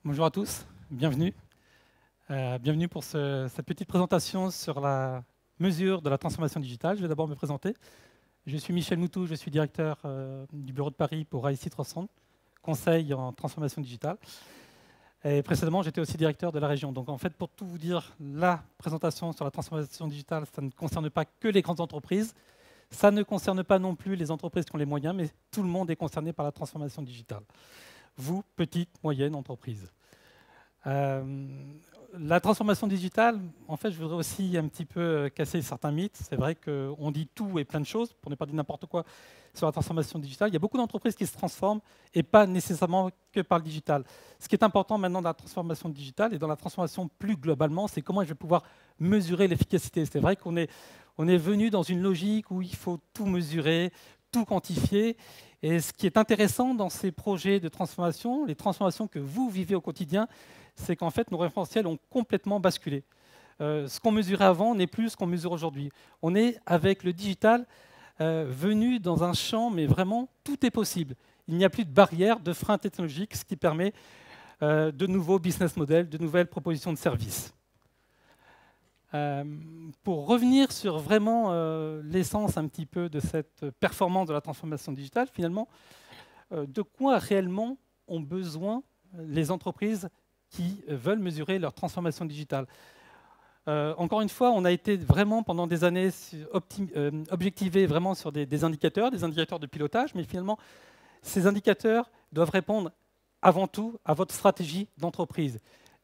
Bonjour à tous, bienvenue. Bienvenue pour cette petite présentation sur la mesure de la transformation digitale. Je vais d'abord me présenter. Je suis Michel Moutou, je suis directeur du bureau de Paris pour IC 360, conseil en transformation digitale. Et précédemment, j'étais aussi directeur de la région. Donc en fait, pour tout vous dire, la présentation sur la transformation digitale, ça ne concerne pas que les grandes entreprises. Ça ne concerne pas non plus les entreprises qui ont les moyens, mais tout le monde est concerné par la transformation digitale. Vous, petite, moyenne entreprise. La transformation digitale, en fait, je voudrais aussi un petit peu casser certains mythes. C'est vrai qu'on dit tout et plein de choses, pour ne pas dire n'importe quoi, sur la transformation digitale. Il y a beaucoup d'entreprises qui se transforment et pas nécessairement que par le digital. Ce qui est important maintenant dans la transformation digitale et dans la transformation plus globalement, c'est comment je vais pouvoir mesurer l'efficacité. C'est vrai qu'on est venu dans une logique où il faut tout mesurer, tout quantifier. Et ce qui est intéressant dans ces projets de transformation, les transformations que vous vivez au quotidien, c'est qu'en fait, nos référentiels ont complètement basculé. Ce qu'on mesurait avant n'est plus ce qu'on mesure aujourd'hui. On est, avec le digital, venu dans un champ, mais vraiment, tout est possible. Il n'y a plus de barrières, de freins technologiques, ce qui permet de nouveaux business models, de nouvelles propositions de services. Pour revenir sur vraiment l'essence un petit peu de cette performance de la transformation digitale, finalement, de quoi réellement ont besoin les entreprises qui veulent mesurer leur transformation digitale. Encore une fois, on a été vraiment pendant des années objectivé vraiment sur des indicateurs de pilotage, mais finalement, ces indicateurs doivent répondre avant tout à votre stratégie d'entreprise.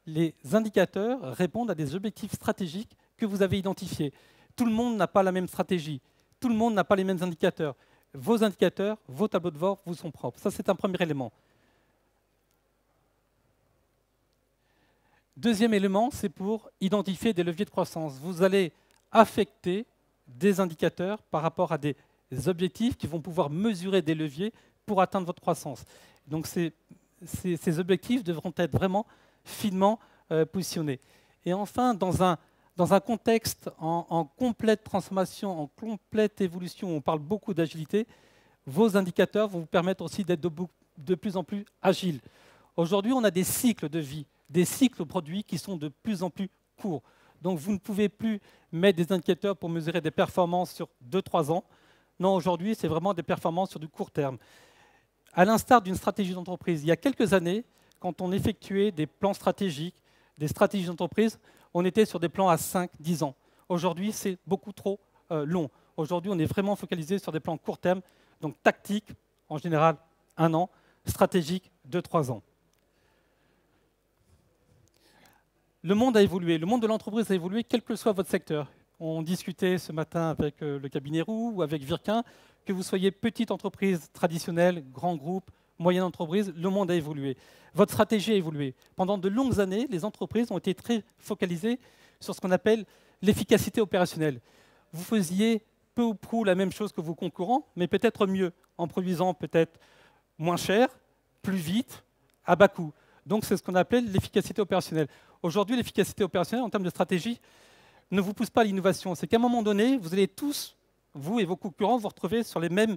Les indicateurs répondent à des objectifs stratégiques que vous avez identifiés. Tout le monde n'a pas la même stratégie, tout le monde n'a pas les mêmes indicateurs. Vos indicateurs, vos tableaux de bord vous sont propres. Ça, c'est un premier élément. Deuxième élément, c'est pour identifier des leviers de croissance. Vous allez affecter des indicateurs par rapport à des objectifs qui vont pouvoir mesurer des leviers pour atteindre votre croissance. Donc ces objectifs devront être vraiment finement positionnés. Et enfin, dans un contexte en complète transformation, en complète évolution, où on parle beaucoup d'agilité, vos indicateurs vont vous permettre aussi d'être de plus en plus agiles. Aujourd'hui, on a des cycles de vie, des cycles produits qui sont de plus en plus courts. Donc vous ne pouvez plus mettre des indicateurs pour mesurer des performances sur 2-3 ans. Non, aujourd'hui, c'est vraiment des performances sur du court terme. À l'instar d'une stratégie d'entreprise, il y a quelques années, quand on effectuait des plans stratégiques, des stratégies d'entreprise, on était sur des plans à 5-10 ans. Aujourd'hui, c'est beaucoup trop long. Aujourd'hui, on est vraiment focalisé sur des plans court terme, donc tactiques, en général 1 an, stratégiques 2-3 ans. Le monde a évolué, le monde de l'entreprise a évolué, quel que soit votre secteur. On discutait ce matin avec le cabinet Roux ou avec Virquin, que vous soyez petite entreprise traditionnelle, grand groupe, moyenne entreprise, le monde a évolué. Votre stratégie a évolué. Pendant de longues années, les entreprises ont été très focalisées sur ce qu'on appelle l'efficacité opérationnelle. Vous faisiez peu ou prou la même chose que vos concurrents, mais peut-être mieux, en produisant peut-être moins cher, plus vite, à bas coût. Donc c'est ce qu'on appelle l'efficacité opérationnelle. Aujourd'hui, l'efficacité opérationnelle, en termes de stratégie, ne vous pousse pas à l'innovation. C'est qu'à un moment donné, vous allez tous, vous et vos concurrents, vous retrouver sur les mêmes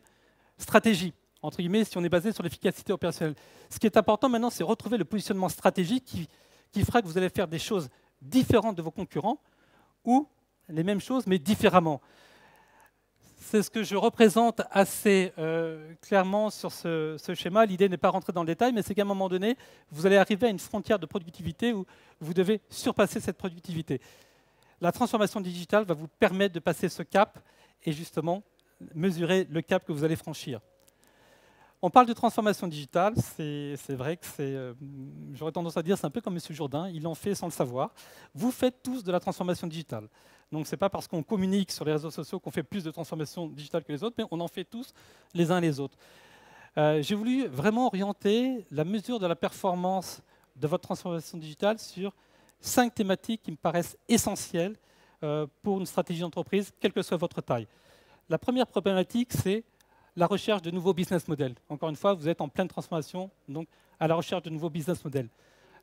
stratégies, entre guillemets, si on est basé sur l'efficacité opérationnelle. Ce qui est important maintenant, c'est retrouver le positionnement stratégique qui fera que vous allez faire des choses différentes de vos concurrents ou les mêmes choses, mais différemment. C'est ce que je représente assez clairement sur ce schéma. L'idée n'est pas rentrer dans le détail, mais c'est qu'à un moment donné, vous allez arriver à une frontière de productivité où vous devez surpasser cette productivité. La transformation digitale va vous permettre de passer ce cap et justement mesurer le cap que vous allez franchir. On parle de transformation digitale, c'est vrai que j'aurais tendance à dire, c'est un peu comme M. Jourdain, il en fait sans le savoir. Vous faites tous de la transformation digitale. Donc ce n'est pas parce qu'on communique sur les réseaux sociaux qu'on fait plus de transformation digitale que les autres, mais on en fait tous les uns les autres. J'ai voulu vraiment orienter la mesure de la performance de votre transformation digitale sur 5 thématiques qui me paraissent essentielles pour une stratégie d'entreprise, quelle que soit votre taille. La première problématique, c'est la recherche de nouveaux business models. Encore une fois, vous êtes en pleine transformation, donc à la recherche de nouveaux business models.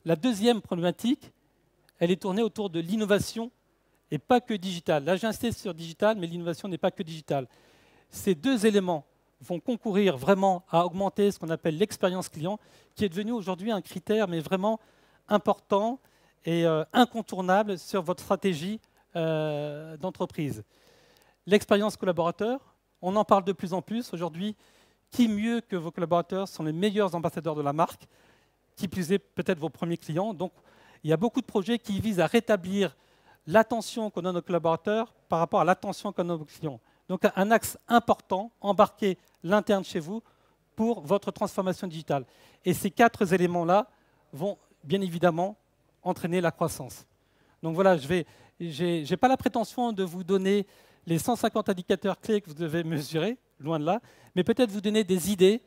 La deuxième problématique, elle est tournée autour de l'innovation et pas que digital. Là, j'insiste sur digital, mais l'innovation n'est pas que digital. Ces deux éléments vont concourir vraiment à augmenter ce qu'on appelle l'expérience client, qui est devenu aujourd'hui un critère, mais vraiment important et incontournable sur votre stratégie d'entreprise. L'expérience collaborateur, on en parle de plus en plus. Aujourd'hui, qui mieux que vos collaborateurs sont les meilleurs ambassadeurs de la marque, qui plus est peut-être vos premiers clients. Donc, il y a beaucoup de projets qui visent à rétablir l'attention qu'on donne aux collaborateurs par rapport à l'attention qu'on donne aux clients. Donc, un axe important, embarquer l'interne chez vous pour votre transformation digitale. Et ces 4 éléments-là vont bien évidemment entraîner la croissance. Donc voilà, je n'ai pas la prétention de vous donner les 150 indicateurs clés que vous devez mesurer, loin de là, mais peut-être vous donner des idées,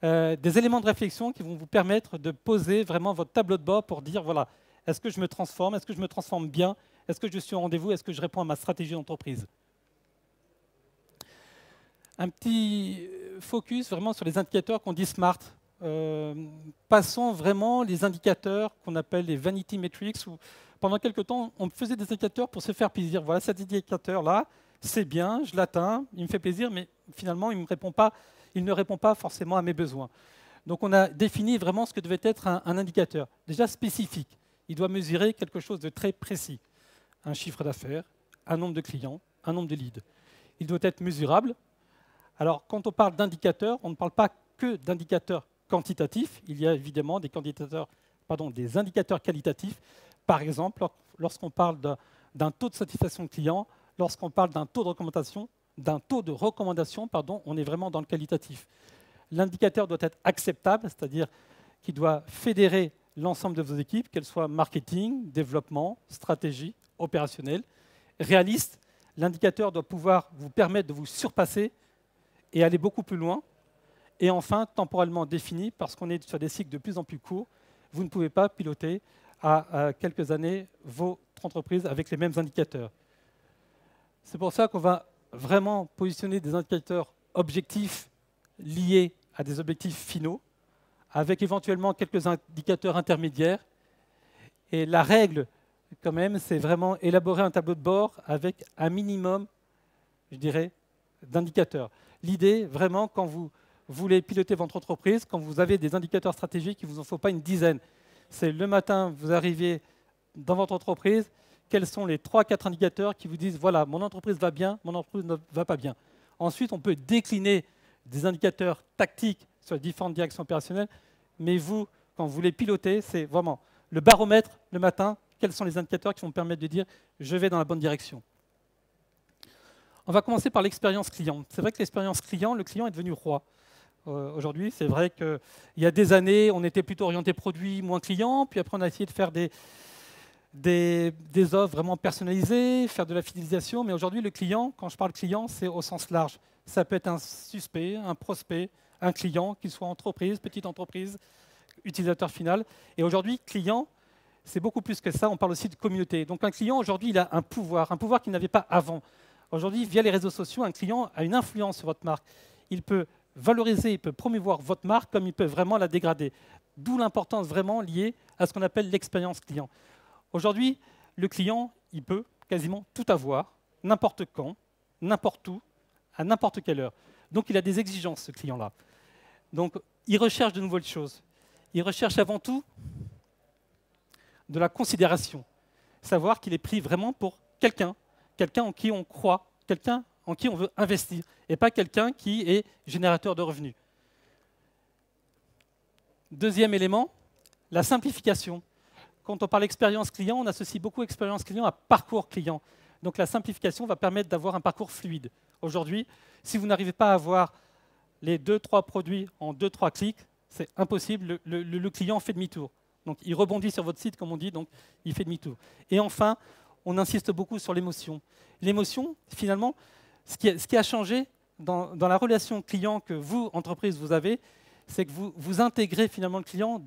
des éléments de réflexion qui vont vous permettre de poser vraiment votre tableau de bord pour dire, voilà, est-ce que je me transforme? Est-ce que je me transforme bien? Est-ce que je suis au rendez-vous? Est-ce que je réponds à ma stratégie d'entreprise? Un petit focus vraiment sur les indicateurs qu'on dit SMART. Passons vraiment les indicateurs qu'on appelle les vanity metrics, où pendant quelques temps, on faisait des indicateurs pour se faire plaisir. Voilà, cet indicateur-là, c'est bien, je l'atteins, il me fait plaisir, mais finalement, il ne répond pas forcément à mes besoins. Donc, on a défini vraiment ce que devait être un indicateur. Déjà spécifique, il doit mesurer quelque chose de très précis. Un chiffre d'affaires, un nombre de clients, un nombre de leads. Il doit être mesurable. Alors, quand on parle d'indicateurs, on ne parle pas que d'indicateurs quantitatifs. Il y a évidemment des indicateurs qualitatifs. Par exemple, lorsqu'on parle d'un taux de satisfaction client, lorsqu'on parle d'un taux de recommandation, on est vraiment dans le qualitatif. L'indicateur doit être acceptable, c'est-à-dire qu'il doit fédérer l'ensemble de vos équipes, qu'elles soient marketing, développement, stratégie, opérationnel. Réaliste, l'indicateur doit pouvoir vous permettre de vous surpasser et aller beaucoup plus loin. Et enfin, temporellement défini, parce qu'on est sur des cycles de plus en plus courts, vous ne pouvez pas piloter à quelques années votre entreprise avec les mêmes indicateurs. C'est pour ça qu'on va vraiment positionner des indicateurs objectifs liés à des objectifs finaux, avec éventuellement quelques indicateurs intermédiaires. Et la règle, quand même, c'est vraiment élaborer un tableau de bord avec un minimum, je dirais, d'indicateurs. L'idée, vraiment, quand vous voulez piloter votre entreprise, quand vous avez des indicateurs stratégiques, il ne vous en faut pas une dizaine. C'est le matin, vous arrivez dans votre entreprise, quels sont les 3-4 indicateurs qui vous disent, voilà, mon entreprise va bien, mon entreprise ne va pas bien. Ensuite, on peut décliner des indicateurs tactiques sur les différentes directions opérationnelles, mais vous, quand vous voulez piloter, c'est vraiment le baromètre le matin, quels sont les indicateurs qui vont me permettre de dire, je vais dans la bonne direction. On va commencer par l'expérience client. C'est vrai que l'expérience client, le client est devenu roi. Aujourd'hui, c'est vrai qu'il y a des années, on était plutôt orienté produit, moins client, puis après on a essayé de faire des offres vraiment personnalisées, faire de la fidélisation, mais aujourd'hui, le client, quand je parle client, c'est au sens large. Ça peut être un suspect, un prospect, un client, qu'il soit entreprise, petite entreprise, utilisateur final. Et aujourd'hui, client, c'est beaucoup plus que ça, on parle aussi de communauté. Donc un client, aujourd'hui, il a un pouvoir qu'il n'avait pas avant. Aujourd'hui, via les réseaux sociaux, un client a une influence sur votre marque. Il peut valoriser, il peut promouvoir votre marque comme il peut vraiment la dégrader. D'où l'importance vraiment liée à ce qu'on appelle l'expérience client. Aujourd'hui, le client, il peut quasiment tout avoir, n'importe quand, n'importe où, à n'importe quelle heure. Donc il a des exigences, ce client-là. Donc il recherche de nouvelles choses. Il recherche avant tout de la considération. Savoir qu'il est pris vraiment pour quelqu'un en qui on croit, quelqu'un en qui on veut investir, et pas quelqu'un qui est générateur de revenus. Deuxième élément, la simplification. Quand on parle expérience client, on associe beaucoup expérience client à parcours client. Donc la simplification va permettre d'avoir un parcours fluide. Aujourd'hui, si vous n'arrivez pas à avoir les 2-3 produits en 2-3 clics, c'est impossible, le client fait demi-tour. Donc il rebondit sur votre site, comme on dit, donc il fait demi-tour. Et enfin, on insiste beaucoup sur l'émotion. L'émotion, finalement, ce qui a changé dans la relation client que vous, entreprise, vous avez, c'est que vous intégrez finalement le client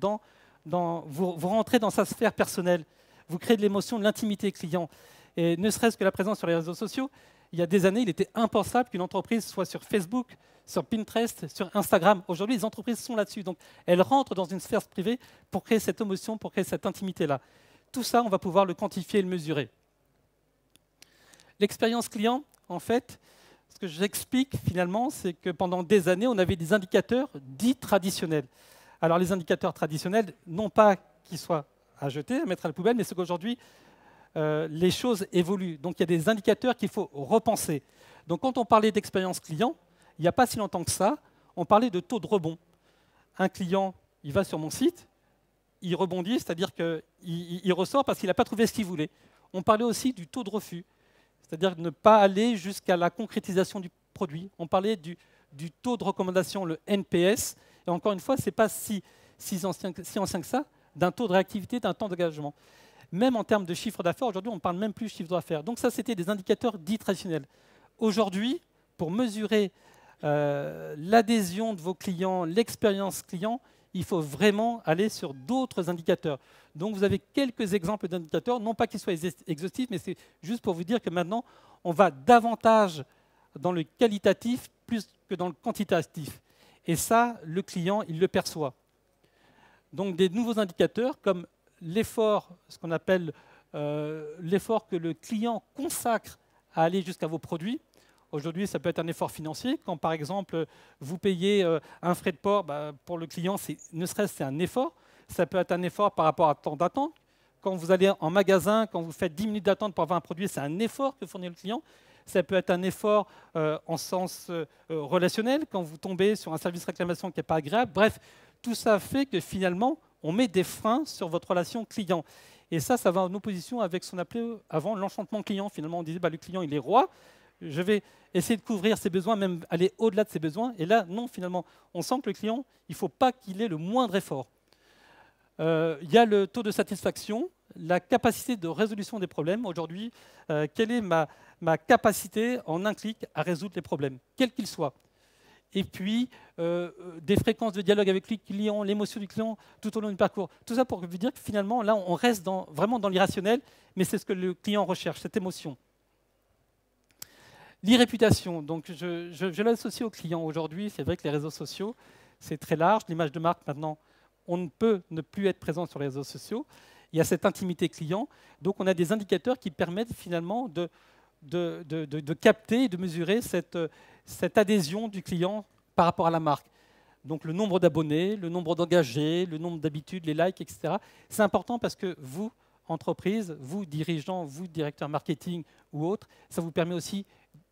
vous rentrez dans sa sphère personnelle. Vous créez de l'émotion, de l'intimité client. Et ne serait-ce que la présence sur les réseaux sociaux, il y a des années, il était impensable qu'une entreprise soit sur Facebook, sur Pinterest, sur Instagram. Aujourd'hui, les entreprises sont là-dessus. Donc, elles rentrent dans une sphère privée pour créer cette émotion, pour créer cette intimité-là. Tout ça, on va pouvoir le quantifier et le mesurer. L'expérience client, en fait, ce que j'explique finalement, c'est que pendant des années, on avait des indicateurs dits traditionnels. Alors, les indicateurs traditionnels, non pas qu'ils soient à jeter, à mettre à la poubelle, mais c'est qu'aujourd'hui, les choses évoluent. Donc il y a des indicateurs qu'il faut repenser. Donc quand on parlait d'expérience client, il n'y a pas si longtemps que ça, on parlait de taux de rebond. Un client, il va sur mon site, il rebondit, c'est-à-dire qu'il ressort parce qu'il n'a pas trouvé ce qu'il voulait. On parlait aussi du taux de refus, c'est-à-dire ne pas aller jusqu'à la concrétisation du produit. On parlait du taux de recommandation, le NPS. Et encore une fois, ce n'est pas si ancien que ça, d'un taux de réactivité, d'un temps d'engagement. Même en termes de chiffre d'affaires, aujourd'hui, on ne parle même plus de chiffre d'affaires. Donc ça, c'était des indicateurs dits traditionnels. Aujourd'hui, pour mesurer l'adhésion de vos clients, l'expérience client, il faut vraiment aller sur d'autres indicateurs. Donc vous avez quelques exemples d'indicateurs, non pas qu'ils soient exhaustifs, mais c'est juste pour vous dire que maintenant, on va davantage dans le qualitatif plus que dans le quantitatif. Et ça, le client, il le perçoit. Donc des nouveaux indicateurs comme l'effort, ce qu'on appelle l'effort que le client consacre à aller jusqu'à vos produits. Aujourd'hui, ça peut être un effort financier. Quand, par exemple, vous payez un frais de port, pour le client, ne serait-ce c'est un effort. Ça peut être un effort par rapport à temps d'attente. Quand vous allez en magasin, quand vous faites 10 minutes d'attente pour avoir un produit, c'est un effort que fournit le client. Ça peut être un effort en sens relationnel, quand vous tombez sur un service réclamation qui n'est pas agréable. Bref, tout ça fait que finalement, on met des freins sur votre relation client. Et ça va en opposition avec ce qu'on appelait avant l'enchantement client. Finalement, on disait le client, il est roi. Je vais essayer de couvrir ses besoins, même aller au-delà de ses besoins. Et là, non, finalement, on sent que le client, il ne faut pas qu'il ait le moindre effort. Il y a le taux de satisfaction, la capacité de résolution des problèmes. Aujourd'hui, quelle est ma capacité en un clic à résoudre les problèmes, quels qu'ils soient. Et puis, des fréquences de dialogue avec le client, l'émotion du client tout au long du parcours. Tout ça pour vous dire que finalement, là, on reste vraiment dans l'irrationnel, mais c'est ce que le client recherche, cette émotion. L'e-réputation, donc je l'associe au client aujourd'hui. C'est vrai que les réseaux sociaux, c'est très large. L'image de marque, maintenant, on ne peut ne plus être présent sur les réseaux sociaux. Il y a cette intimité client. Donc, on a des indicateurs qui permettent finalement de capter et de mesurer cette adhésion du client par rapport à la marque. Donc, le nombre d'abonnés, le nombre d'engagés, le nombre d'habitudes, les likes, etc. C'est important parce que vous, entreprise, vous, dirigeants, vous, directeur marketing ou autres, ça vous permet aussi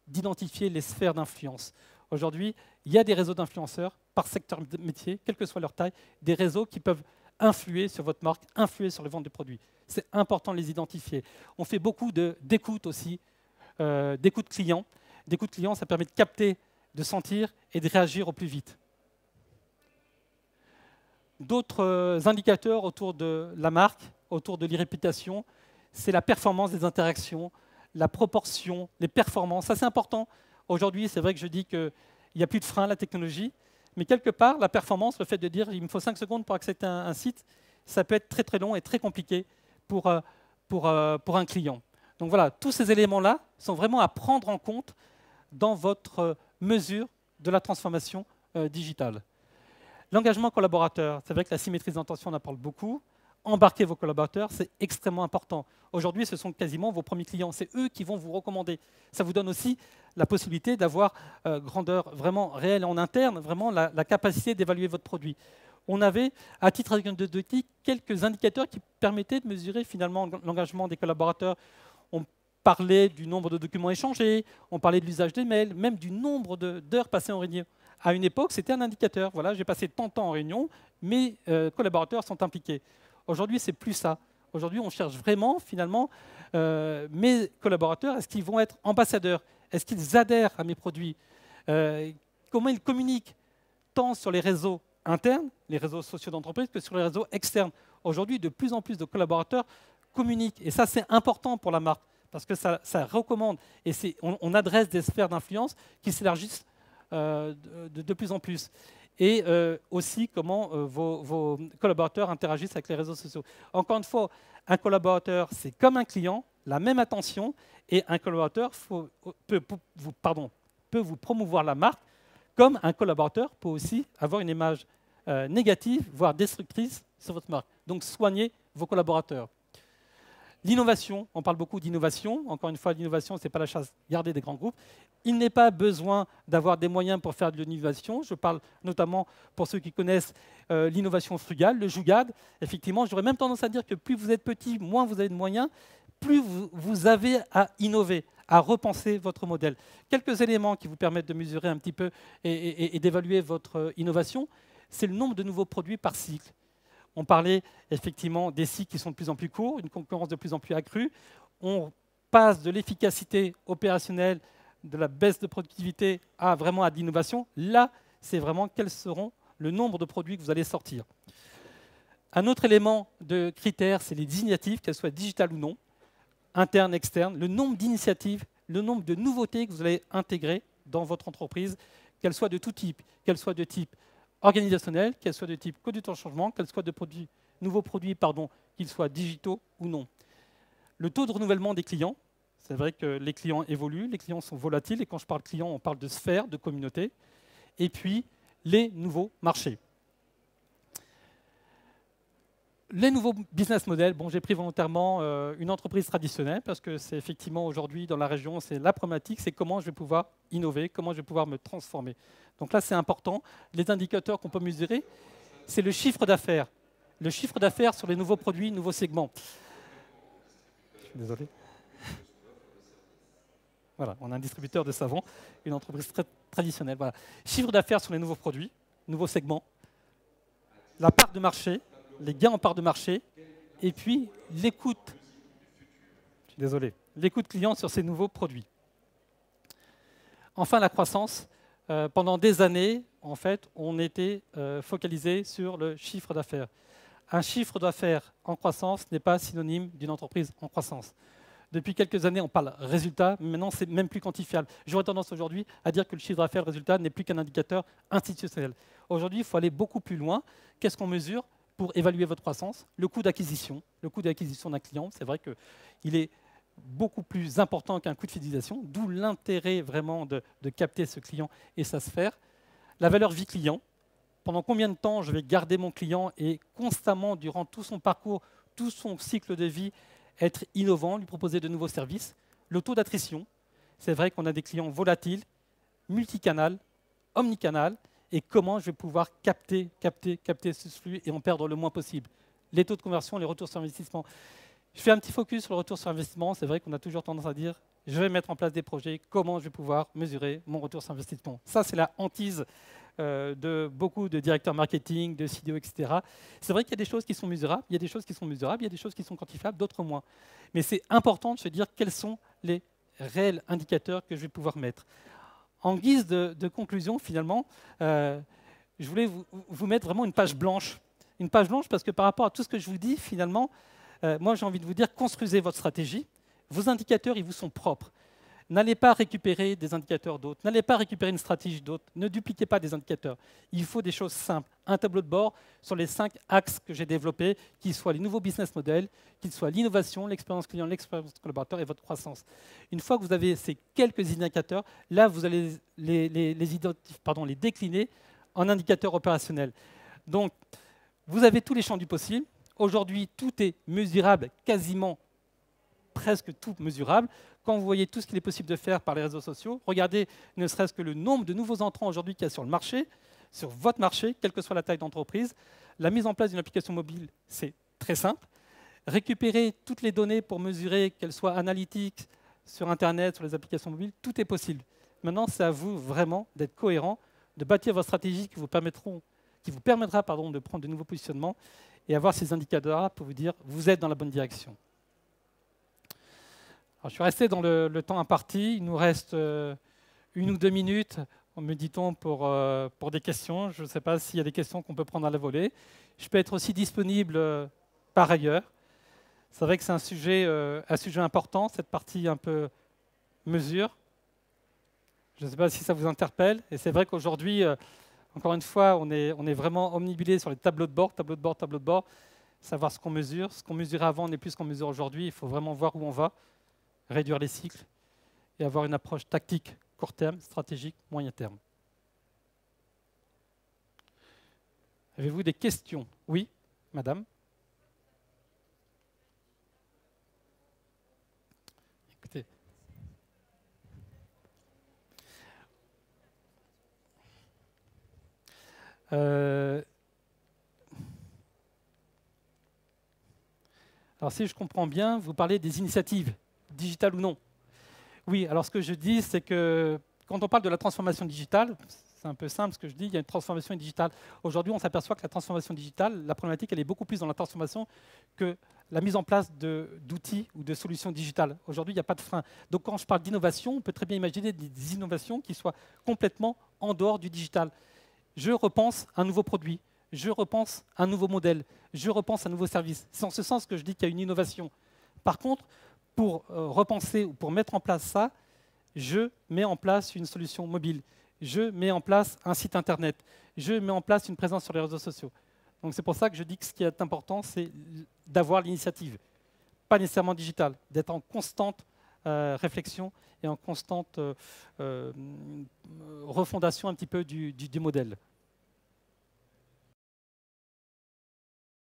d'identifier les sphères d'influence. Aujourd'hui, il y a des réseaux d'influenceurs par secteur de métier, quelle que soit leur taille, des réseaux qui peuvent influer sur votre marque, influer sur les ventes de produits. C'est important de les identifier. On fait beaucoup d'écoute aussi, d'écoute client. D'écoute client, ça permet de capter, de sentir et de réagir au plus vite. D'autres indicateurs autour de la marque, autour de l'e-réputation, c'est la performance des interactions, la proportion, les performances. Ça, c'est important. Aujourd'hui, c'est vrai que je dis qu'il n'y a plus de frein à la technologie, mais quelque part, la performance, le fait de dire il me faut 5 secondes pour accéder à un site, ça peut être très très long et très compliqué pour un client. Donc voilà, tous ces éléments-là sont vraiment à prendre en compte dans votre mesure de la transformation digitale. L'engagement collaborateur, c'est vrai que la symétrie d'intention, on en parle beaucoup. Embarquer vos collaborateurs, c'est extrêmement important. Aujourd'hui, ce sont quasiment vos premiers clients. C'est eux qui vont vous recommander. Ça vous donne aussi la possibilité d'avoir grandeur vraiment réelle en interne, vraiment la capacité d'évaluer votre produit. On avait, à titre anecdotique, quelques indicateurs qui permettaient de mesurer finalement l'engagement des collaborateurs. On parlait du nombre de documents échangés, on parlait de l'usage des mails, même du nombre d'heures passées en réunion. À une époque, c'était un indicateur. Voilà, j'ai passé tant de temps en réunion, mes collaborateurs sont impliqués. Aujourd'hui, c'est plus ça. Aujourd'hui, on cherche vraiment, finalement, mes collaborateurs, est-ce qu'ils vont être ambassadeurs? Est-ce qu'ils adhèrent à mes produits? Comment ils communiquent, tant sur les réseaux internes, les réseaux sociaux d'entreprise, que sur les réseaux externes? Aujourd'hui, de plus en plus de collaborateurs communiquent. Et ça, c'est important pour la marque, parce que ça recommande. Et on adresse des sphères d'influence qui s'élargissent de plus en plus. Et aussi comment vos collaborateurs interagissent avec les réseaux sociaux. Encore une fois, un collaborateur, c'est comme un client, la même attention, et un collaborateur peut vous promouvoir la marque, comme un collaborateur peut aussi avoir une image négative, voire destructrice sur votre marque. Donc, soignez vos collaborateurs. L'innovation, on parle beaucoup d'innovation. Encore une fois, l'innovation, ce n'est pas la chasse gardée des grands groupes. Il n'est pas besoin d'avoir des moyens pour faire de l'innovation. Je parle notamment pour ceux qui connaissent l'innovation frugale, le Jougad. Effectivement, j'aurais même tendance à dire que plus vous êtes petit, moins vous avez de moyens, plus vous avez à innover, à repenser votre modèle. Quelques éléments qui vous permettent de mesurer un petit peu et d'évaluer votre innovation, c'est le nombre de nouveaux produits par cycle. On parlait effectivement des cycles qui sont de plus en plus courts, une concurrence de plus en plus accrue. On passe de l'efficacité opérationnelle, de la baisse de productivité à vraiment à de l'innovation. Là, c'est vraiment quels seront le nombre de produits que vous allez sortir. Un autre élément de critère, c'est les initiatives, qu'elles soient digitales ou non, internes, externes, le nombre d'initiatives, le nombre de nouveautés que vous allez intégrer dans votre entreprise, qu'elles soient de tout type, qu'elles soient de type organisationnel, qu'elles soient de type conduite en changement, qu'elles soient de nouveaux produits, qu'ils soient digitaux ou non. Le taux de renouvellement des clients, c'est vrai que les clients évoluent, les clients sont volatiles, et quand je parle clients, on parle de sphère, de communauté, et puis les nouveaux marchés. Les nouveaux business models, bon, j'ai pris volontairement une entreprise traditionnelle parce que c'est effectivement aujourd'hui dans la région, c'est la problématique, c'est comment je vais pouvoir innover, comment je vais pouvoir me transformer. Donc là, c'est important. Les indicateurs qu'on peut mesurer, c'est le chiffre d'affaires. Le chiffre d'affaires sur les nouveaux produits, nouveaux segments. Je suis désolé. Voilà, on a un distributeur de savon, une entreprise très traditionnelle. Voilà. Chiffre d'affaires sur les nouveaux produits, nouveaux segments, la part de marché, les gains en part de marché, et puis l'écoute. Je suis désolé. L'écoute client sur ces nouveaux produits. Enfin, la croissance. Pendant des années, en fait, on était focalisé sur le chiffre d'affaires. Un chiffre d'affaires en croissance n'est pas synonyme d'une entreprise en croissance. Depuis quelques années, on parle résultat, mais maintenant, c'est même plus quantifiable. J'aurais tendance aujourd'hui à dire que le chiffre d'affaires, le résultat, n'est plus qu'un indicateur institutionnel. Aujourd'hui, il faut aller beaucoup plus loin. Qu'est-ce qu'on mesure pour évaluer votre croissance? Le coût d'acquisition. Le coût d'acquisition d'un client, c'est vrai qu'il est beaucoup plus important qu'un coût de fidélisation, d'où l'intérêt vraiment de capter ce client et sa sphère. La valeur vie client. Pendant combien de temps je vais garder mon client et constamment, durant tout son parcours, tout son cycle de vie, être innovant, lui proposer de nouveaux services. Le taux d'attrition, c'est vrai qu'on a des clients volatiles, multicanal, omnicanal, et comment je vais pouvoir capter ce flux et en perdre le moins possible. Les taux de conversion, les retours sur investissement. Je fais un petit focus sur le retour sur investissement. C'est vrai qu'on a toujours tendance à dire je vais mettre en place des projets, comment je vais pouvoir mesurer mon retour sur investissement. Ça, c'est la hantise de beaucoup de directeurs marketing, de CDO, etc. C'est vrai qu'il y a des choses qui sont mesurables, il y a des choses qui sont mesurables, il y a des choses qui sont quantifiables, d'autres moins. Mais c'est important de se dire quels sont les réels indicateurs que je vais pouvoir mettre. En guise de conclusion, finalement, je voulais vous mettre vraiment une page blanche. Une page blanche parce que par rapport à tout ce que je vous dis, finalement, moi j'ai envie de vous dire, construisez votre stratégie. Vos indicateurs, ils vous sont propres. N'allez pas récupérer des indicateurs d'autres, n'allez pas récupérer une stratégie d'autres, ne dupliquez pas des indicateurs. Il faut des choses simples. Un tableau de bord sur les 5 axes que j'ai développés, qu'ils soient les nouveaux business models, qu'ils soient l'innovation, l'expérience client, l'expérience collaborateur et votre croissance. Une fois que vous avez ces quelques indicateurs, là, vous allez les décliner en indicateurs opérationnels. Donc, vous avez tous les champs du possible. Aujourd'hui, tout est mesurable, quasiment presque tout mesurable. Quand vous voyez tout ce qu'il est possible de faire par les réseaux sociaux, regardez ne serait-ce que le nombre de nouveaux entrants aujourd'hui qu'il y a sur le marché, sur votre marché, quelle que soit la taille d'entreprise. La mise en place d'une application mobile, c'est très simple. Récupérer toutes les données pour mesurer, qu'elles soient analytiques, sur Internet, sur les applications mobiles, tout est possible. Maintenant, c'est à vous vraiment d'être cohérent, de bâtir votre stratégie qui vous permettra de prendre de nouveaux positionnements et avoir ces indicateurs pour vous dire vous êtes dans la bonne direction. Alors, je suis resté dans le temps imparti. Il nous reste 1 ou 2 minutes, me dit-on, pour des questions. Je ne sais pas s'il y a des questions qu'on peut prendre à la volée. Je peux être aussi disponible par ailleurs. C'est vrai que c'est un sujet important, cette partie un peu mesure. Je ne sais pas si ça vous interpelle. Et c'est vrai qu'aujourd'hui, encore une fois, on est vraiment omnibulé sur les tableaux de bord, savoir ce qu'on mesure. Ce qu'on mesurait avant n'est plus ce qu'on mesure aujourd'hui. Il faut vraiment voir où on va, réduire les cycles et avoir une approche tactique, court terme, stratégique, moyen terme. Avez-vous des questions? Oui, madame? Euh, alors si je comprends bien, vous parlez des initiatives, digitales ou non. Oui, alors ce que je dis, c'est que quand on parle de la transformation digitale, c'est un peu simple ce que je dis, il y a une transformation digitale. Aujourd'hui, on s'aperçoit que la transformation digitale, la problématique, elle est beaucoup plus dans la transformation que la mise en place d'outils ou de solutions digitales. Aujourd'hui, il n'y a pas de frein. Donc quand je parle d'innovation, on peut très bien imaginer des innovations qui soient complètement en dehors du digital. Je repense un nouveau produit, je repense un nouveau modèle, je repense un nouveau service. C'est en ce sens que je dis qu'il y a une innovation. Par contre, pour repenser ou pour mettre en place ça, je mets en place une solution mobile, je mets en place un site internet, je mets en place une présence sur les réseaux sociaux. Donc c'est pour ça que je dis que ce qui est important, c'est d'avoir l'initiative, pas nécessairement digitale, d'être en constante réflexion et en constante refondation un petit peu du modèle.